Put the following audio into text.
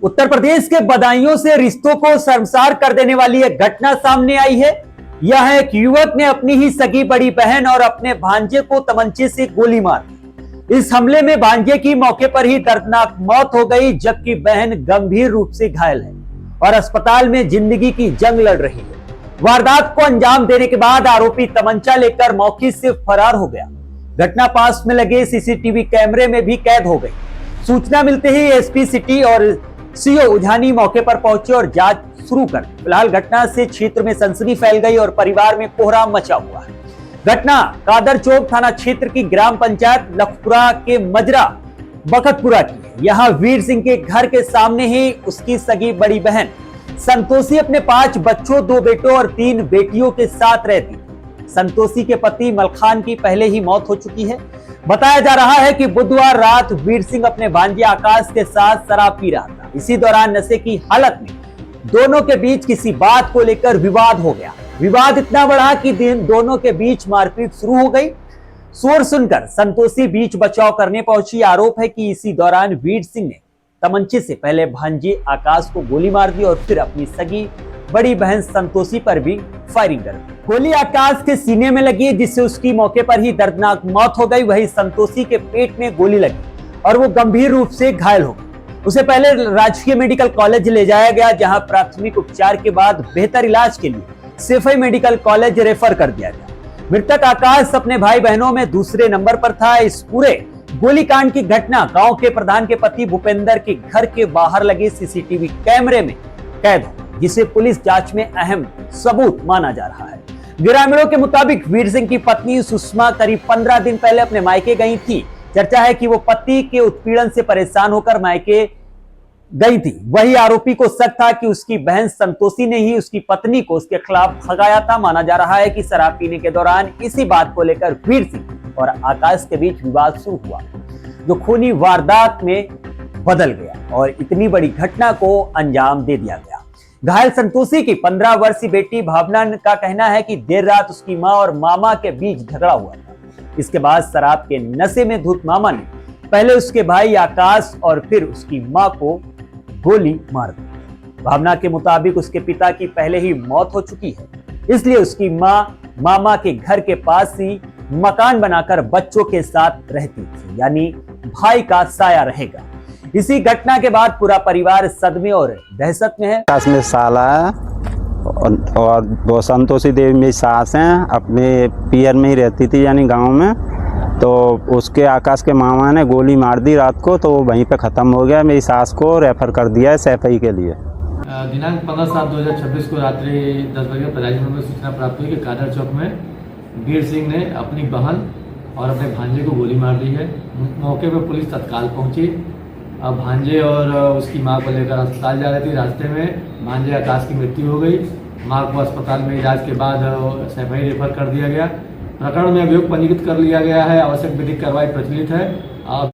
उत्तर प्रदेश के बदायूं से रिश्तों को शर्मसार कर देने वाली एक घटना सामने आई है। यह एक युवक ने अपनी ही सगी बड़ी बहन और अपने भांजे को तमंचे से गोली मार दी। इस हमले में भांजे की मौके पर ही दर्दनाक मौत हो गई, जबकि बहन गंभीर रूप से घायल है और अस्पताल में जिंदगी की जंग लड़ रही है। वारदात को अंजाम देने के बाद आरोपी तमंचा लेकर मौके से फरार हो गया। घटना पास में लगे सीसीटीवी कैमरे में भी कैद हो गई। सूचना मिलते ही एसपी सिटी और सीओ उधानी मौके पर पहुंचे और जांच शुरू कर फिलहाल घटना से क्षेत्र में सनसनी फैल गई और परिवार में कोहराम मचा हुआ है। घटना कादर चौक थाना क्षेत्र की ग्राम पंचायत लखपुरा के मजरा बखतपुरा की है। यहाँ वीर सिंह के घर के सामने ही उसकी सगी बड़ी बहन संतोषी अपने 5 बच्चों, 2 बेटों और 3 बेटियों के साथ रहती। संतोषी के पति मलखान की पहले ही मौत हो चुकी है। बताया जा रहा है कि बुधवार रात वीर सिंह अपने भांजे आकाश के साथ शराब पी रहा था। इसी दौरान नशे की हालत में दोनों के बीच किसी बात को लेकर विवाद हो गया। विवाद इतना बढ़ा कि दोनों के बीच मारपीट शुरू हो गई। शोर सुनकर संतोषी बीच बचाव करने पहुंची। आरोप है कि इसी दौरान वीर सिंह ने तमंचे से पहले भांजे आकाश को गोली मार दी और फिर अपनी सगी बड़ी बहन संतोषी पर भी फायरिंग कर दी। गोली आकाश के सीने में लगी, जिससे उसकी मौके पर ही दर्दनाक मौत हो गई। वहीं संतोषी के पेट में गोली लगी और वो गंभीर रूप से घायल हो गई। उसे पहले राजकीय मेडिकल कॉलेज ले जाया गया, जहां प्राथमिक उपचार के बाद बेहतर इलाज के लिए सैफई मेडिकल कॉलेज रेफर कर दिया गया। मृतक आकाश अपने भाई बहनों में दूसरे नंबर पर था। इस पूरे गोलीकांड की घटना गांव के प्रधान के पति भूपेंद्र के घर के बाहर लगे सीसीटीवी कैमरे में कैद हो, जिसे पुलिस जांच में अहम सबूत माना जा रहा है। ग्रामीणों के मुताबिक वीर सिंह की पत्नी सुषमा करीब 15 दिन पहले अपने मायके गई थी। चर्चा है कि वो पति के उत्पीड़न से परेशान होकर मायके गई थी। वही आरोपी को शक था कि उसकी बहन संतोषी ने ही उसकी पत्नी को उसके खिलाफ भगाया था। माना जा रहा है कि शराब पीने के दौरान इसी बात को लेकर वीर सिंह और आकाश के बीच विवाद शुरू हुआ, जो खूनी वारदात में बदल गया और इतनी बड़ी घटना को अंजाम दे दिया गया। घायल संतोषी की 15 वर्षीय बेटी भावना का कहना है कि देर रात उसकी मां और मामा के बीच झगड़ा हुआ था। इसके बाद शराब के नशे में धुत मामा ने पहले उसके भाई आकाश और फिर उसकी मां को गोली मार दी। भावना के मुताबिक उसके पिता की पहले ही मौत हो चुकी है, इसलिए उसकी मां मामा के घर के पास ही मकान बनाकर बच्चों के साथ रहती थी, यानी भाई का साया रहेगा। इसी घटना के बाद पूरा परिवार सदमे और दहशत में है। में साला है और वो संतोषी देवी मेरी सास हैं, अपने पियर में ही रहती थी यानी गांव में। तो उसके आकाश के मामा ने गोली मार दी रात को, तो वो वहीं पे ख़त्म हो गया। मेरी सास को रेफर कर दिया है सैफई के लिए। दिनांक 15/7/2026 को रात्रि 10 बजे पदाजी में सूचना प्राप्त हुई कि कादर चौक में वीर सिंह ने अपनी बहन और अपने भांजे को गोली मार दी है। मौके पर पुलिस तत्काल पहुंची। अब भांजे और उसकी मां को लेकर अस्पताल जा रही थी। रास्ते में भांजे आकाश की मृत्यु हो गई। मां को अस्पताल में इलाज के बाद सैफई रेफर कर दिया गया। प्रकरण में अभियोग पंजीकृत कर लिया गया है। आवश्यक विधिक कार्रवाई प्रचलित है।